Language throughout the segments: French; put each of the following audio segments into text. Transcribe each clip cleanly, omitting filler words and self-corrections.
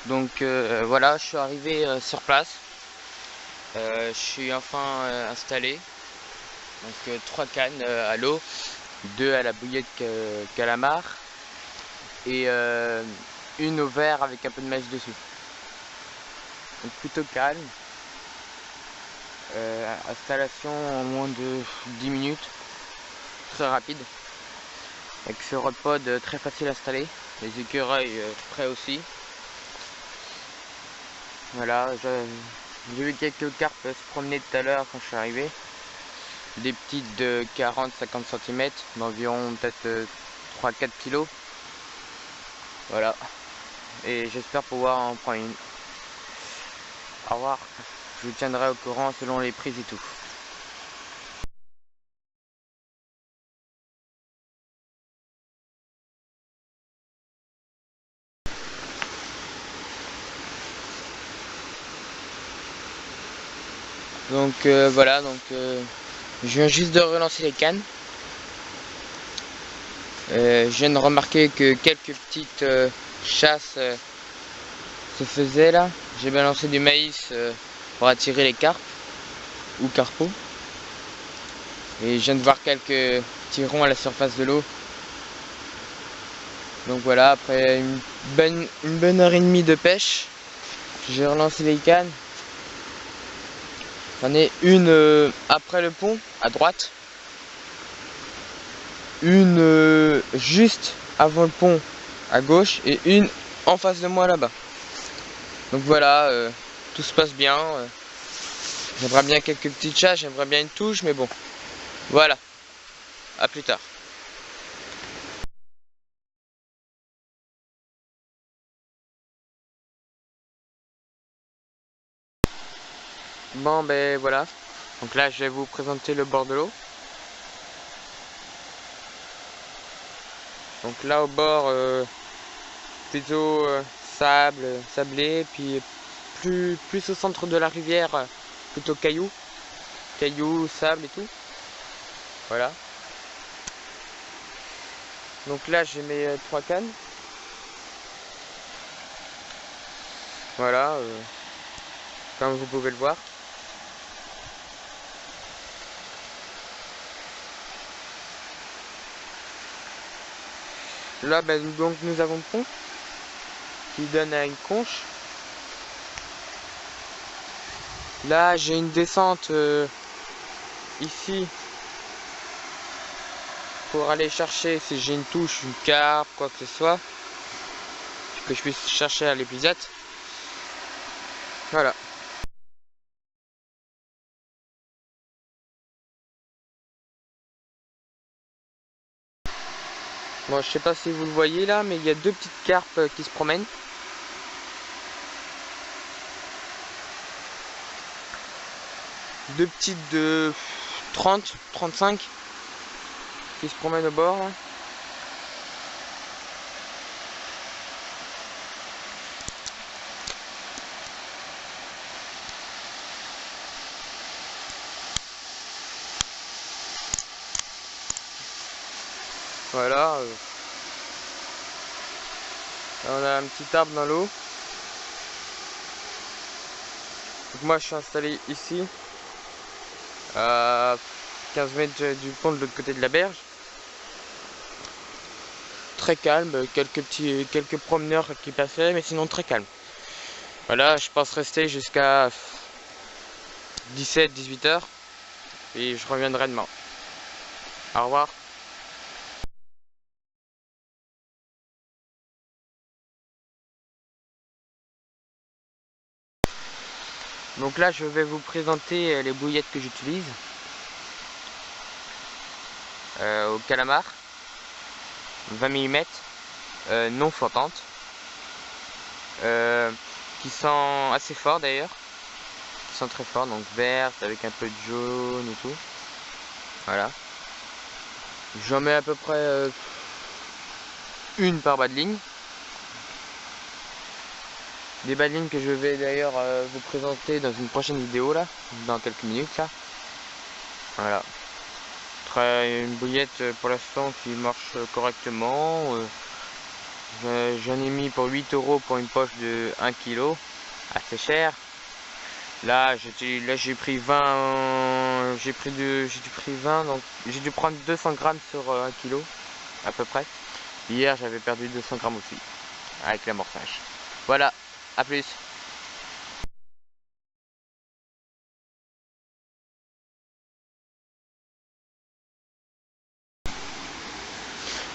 Donc voilà, je suis arrivé sur place. Je suis enfin installé. Donc 3 cannes à l'eau, 2 à la bouillette calamar et une au verre avec un peu de mèche dessus. Donc plutôt calme. Installation en moins de 10 minutes, très rapide. Avec ce repod très facile à installer. Les écureuils prêts aussi. Voilà, j'ai vu quelques carpes se promener tout à l'heure quand je suis arrivé. Des petites de 40-50 cm, d'environ peut-être 3-4 kg. Voilà. Et j'espère pouvoir en prendre une. Au revoir. Je vous tiendrai au courant selon les prises et tout. Donc voilà, je viens juste de relancer les cannes. Je viens de remarquer que quelques petites chasses se faisaient là. J'ai balancé du maïs pour attirer les carpes ou carpeaux. Et je viens de voir quelques petits ronds à la surface de l'eau. Donc voilà, après une bonne heure et demie de pêche, j'ai relancé les cannes. J'en ai une après le pont, à droite. Une juste avant le pont, à gauche. Et une en face de moi, là-bas. Donc voilà, tout se passe bien. J'aimerais bien quelques petites chasses, j'aimerais bien une touche, mais bon. Voilà, à plus tard. Bon ben voilà, donc là je vais vous présenter le bord de l'eau. Donc là au bord, plutôt sablé, puis plus au centre de la rivière, plutôt cailloux, sable et tout. Voilà. Donc là j'ai mes 3 cannes. Voilà, comme vous pouvez le voir. Là ben, donc nous avons le pont qui donne à une conche. Là j'ai une descente ici pour aller chercher si j'ai une touche, une carpe, quoi que ce soit, que je puisse chercher à l'épuisette. Voilà. Bon, je sais pas si vous le voyez là, mais il y a 2 petites carpes qui se promènent. Deux petites de 30, 35 qui se promènent au bord là. Voilà. On a un petit arbre dans l'eau. Donc moi je suis installé ici, à 15 mètres du pont de l'autre côté de la berge. Très calme, quelques promeneurs qui passaient, mais sinon très calme. Voilà, je pense rester jusqu'à 17-18 heures et je reviendrai demain. Au revoir. Donc là je vais vous présenter les bouillettes que j'utilise au calamar 20 mm non flottantes qui sont assez forts d'ailleurs, qui sont très forts, donc vertes avec un peu de jaune et tout. Voilà, j'en mets à peu près une par bas de ligne. Des bas de ligne que je vais d'ailleurs vous présenter dans une prochaine vidéo là, dans quelques minutes là. Voilà, une bouillette pour l'instant qui marche correctement. J'en ai mis pour 8 € pour une poche de 1 kg, assez cher. Là j'ai pris 20, j'ai dû pris 20, donc j'ai dû prendre 200 grammes sur 1 kg à peu près. Hier j'avais perdu 200 grammes aussi avec l'amorçage. Voilà, à plus.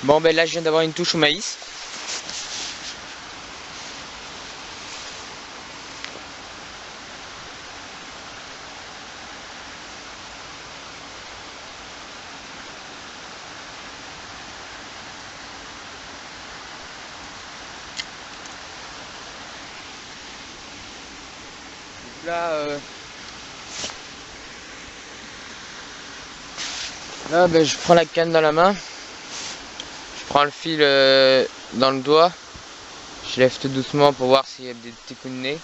Bon ben là je viens d'avoir une touche au maïs. Là ben, je prends la canne dans la main, je prends le fil dans le doigt, je lève tout doucement pour voir s'il y a des petits coups de nez.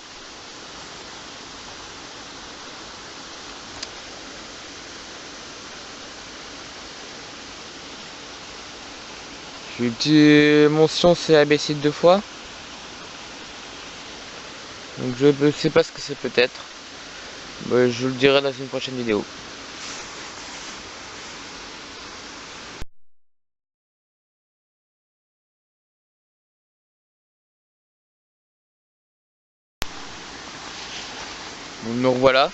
Mon sion s'est abaissé 2 fois. Donc je ne sais pas ce que c'est peut-être. Je vous le dirai dans une prochaine vidéo. Donc nous revoilà.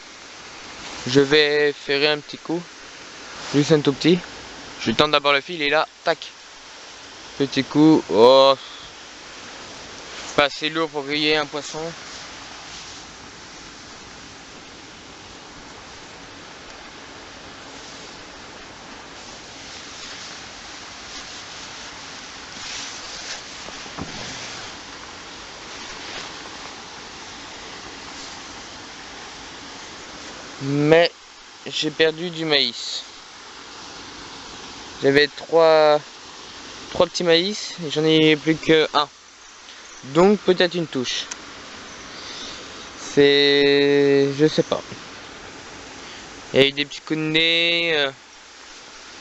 Je vais ferrer un petit coup. Juste un tout petit. Je tente d'abord le fil et là, tac. Petit coup. Oh. Pas assez lourd pour griller un poisson. Mais j'ai perdu du maïs. J'avais trois petits maïs et j'en ai plus que un. Donc peut-être une touche. Je sais pas. Il y a eu des petits coups de nez.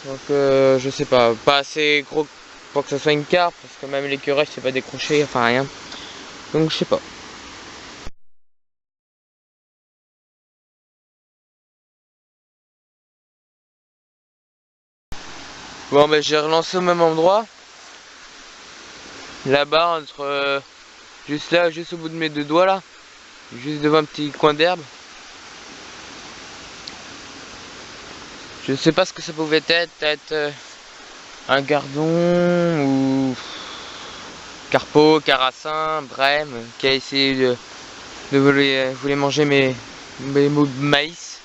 Donc je sais pas. Pas assez gros pour que ça soit une carpe. Parce que même l'écureuil c'est pas décroché. Enfin rien. Donc je sais pas. Bon ben j'ai relancé au même endroit. Là-bas entre juste là, juste au bout de mes 2 doigts là. Juste devant un petit coin d'herbe. Je sais pas ce que ça pouvait être. Peut-être un gardon ou carpeau, carassin, brème qui a essayé de voulait manger mes bouts de maïs.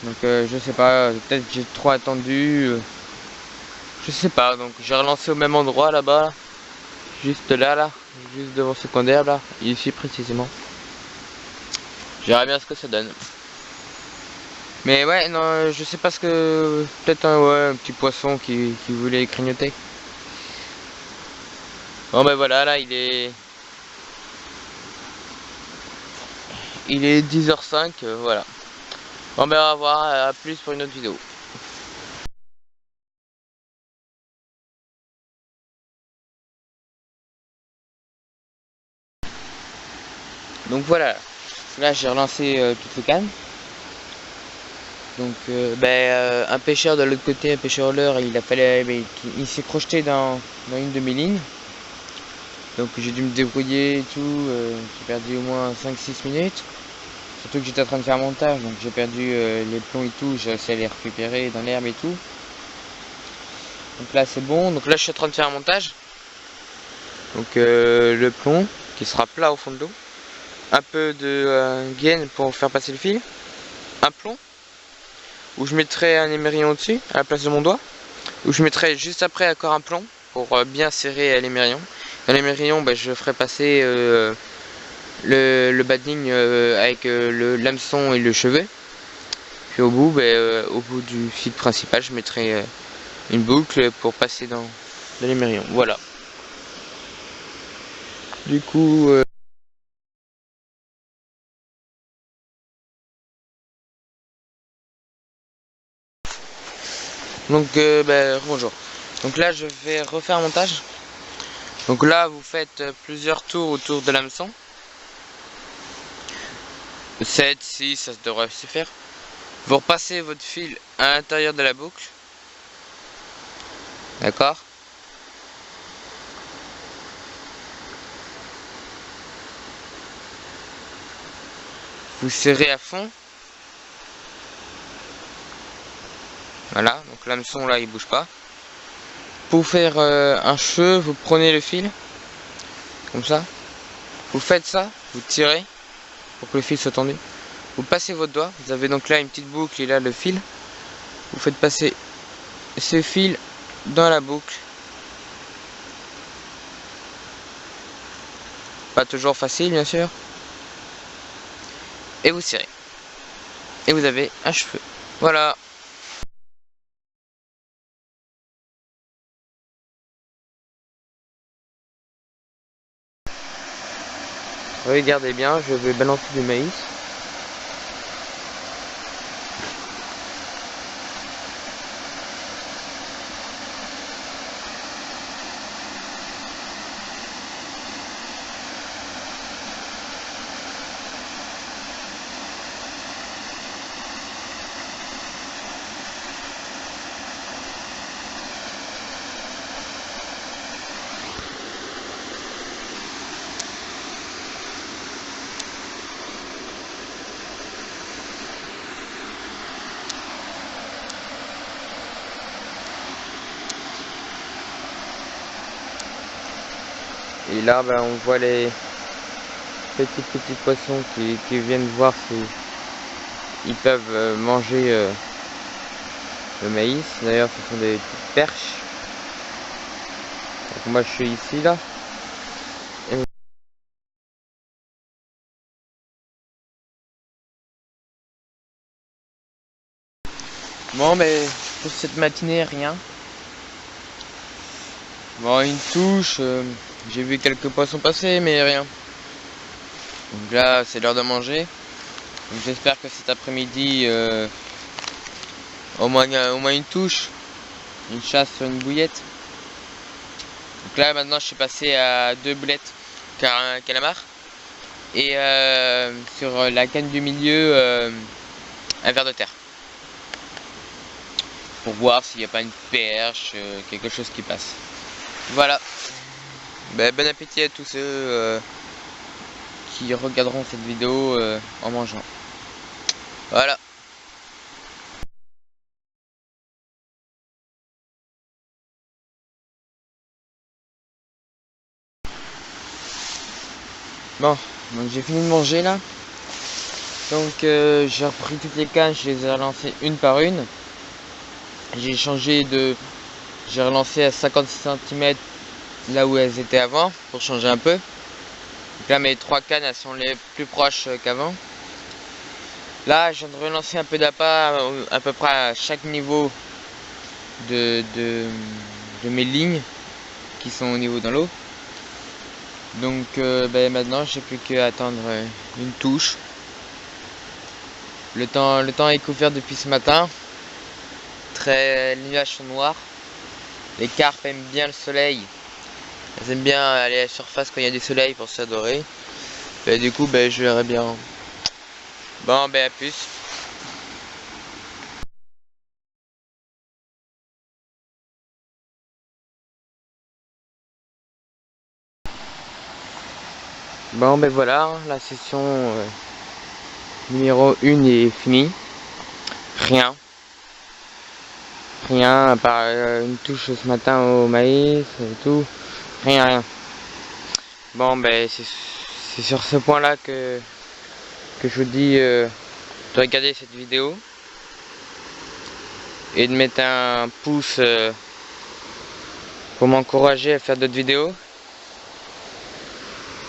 Donc je sais pas, peut-être j'ai trop attendu. Je sais pas, donc j'ai relancé au même endroit là-bas. Juste là, juste devant ce coin d'herbe là, ici précisément. Je verrai bien ce que ça donne. Mais ouais, non, je sais pas ce que... Peut-être un petit poisson qui voulait grignoter. Bon ben voilà, là il est 10h05, voilà. Bon ben on va voir, à plus pour une autre vidéo. Donc voilà, là j'ai relancé toutes les cannes. Donc un pêcheur de l'autre côté, un pêcheur leurre, il s'est crocheté dans une de mes lignes. Donc j'ai dû me débrouiller et tout, j'ai perdu au moins 5-6 minutes. Surtout que j'étais en train de faire un montage, donc j'ai perdu les plombs et tout, j'ai réussi à les récupérer dans l'herbe et tout. Donc là c'est bon, donc là je suis en train de faire un montage. Donc le plomb qui sera plat au fond de l'eau. Un peu de gaine pour faire passer le fil. Un plomb où je mettrai un émerillon au-dessus à la place de mon doigt. Où je mettrai juste après encore un plomb pour bien serrer l'émerillon. Dans l'émerillon je ferai passer le bading avec le l'hameçon et le chevet. Puis au bout du fil principal je mettrai une boucle pour passer dans l'émerillon. Voilà. Du coup donc bonjour. Donc là je vais refaire un montage. Donc là vous faites plusieurs tours autour de l'hameçon. 7, 6, ça devrait suffire. Vous repassez votre fil à l'intérieur de la boucle. D'accord? Vous serrez à fond. Voilà, donc l'hameçon là il bouge pas. Pour faire un cheveu, vous prenez le fil, comme ça. Vous faites ça, vous tirez pour que le fil soit tendu. Vous passez votre doigt, vous avez donc là une petite boucle et là le fil. Vous faites passer ce fil dans la boucle. Pas toujours facile bien sûr. Et vous tirez. Et vous avez un cheveu. Voilà. Regardez bien, je vais balancer du maïs. Et là, ben, on voit les petits poissons qui viennent voir si ils peuvent manger le maïs. D'ailleurs, ce sont des petites perches. Donc moi, je suis ici là. Bon, mais pour cette matinée, rien. Bon, une touche. J'ai vu quelques poissons passer, mais rien. Donc là, c'est l'heure de manger. Donc j'espère que cet après-midi, au moins une touche, une chasse sur une bouillette. Donc là, maintenant, je suis passé à 2 boulettes calamar. Et sur la canne du milieu, un ver de terre. Pour voir s'il n'y a pas une perche, quelque chose qui passe. Voilà. Ben, bon appétit à tous ceux qui regarderont cette vidéo en mangeant. Voilà. Bon, donc j'ai fini de manger là. Donc j'ai repris toutes les cannes, je les ai relancées une par une. J'ai relancé à 56 cm là où elles étaient avant pour changer un peu. Donc là mes 3 cannes elles sont les plus proches qu'avant. Là je viens de relancer un peu d'appât à peu près à chaque niveau de mes lignes qui sont au niveau dans l'eau. Donc ben, maintenant j'ai plus qu'à attendre une touche. Le temps est couvert depuis ce matin. Les nuages sont noirs. Les carpes aiment bien le soleil. Elles aiment bien aller à la surface quand il y a du soleil pour s'adorer. Et du coup ben, je verrai bien. Bon ben à plus. Bon ben voilà, la session numéro 1 est finie. Rien à part une touche ce matin au maïs et tout. Rien. Bon ben c'est sur ce point là que je vous dis de regarder cette vidéo. Et de mettre un pouce pour m'encourager à faire d'autres vidéos.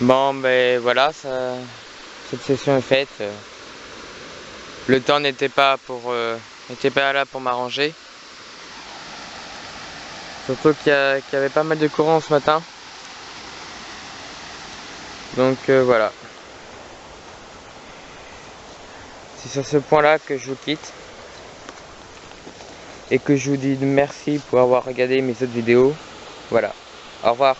Bon ben voilà, cette session est faite. Le temps n'était pas là pour m'arranger. Surtout qu'il y avait pas mal de courant ce matin. Donc voilà. C'est sur ce point là que je vous quitte. Et que je vous dis merci pour avoir regardé mes autres vidéos. Voilà. Au revoir.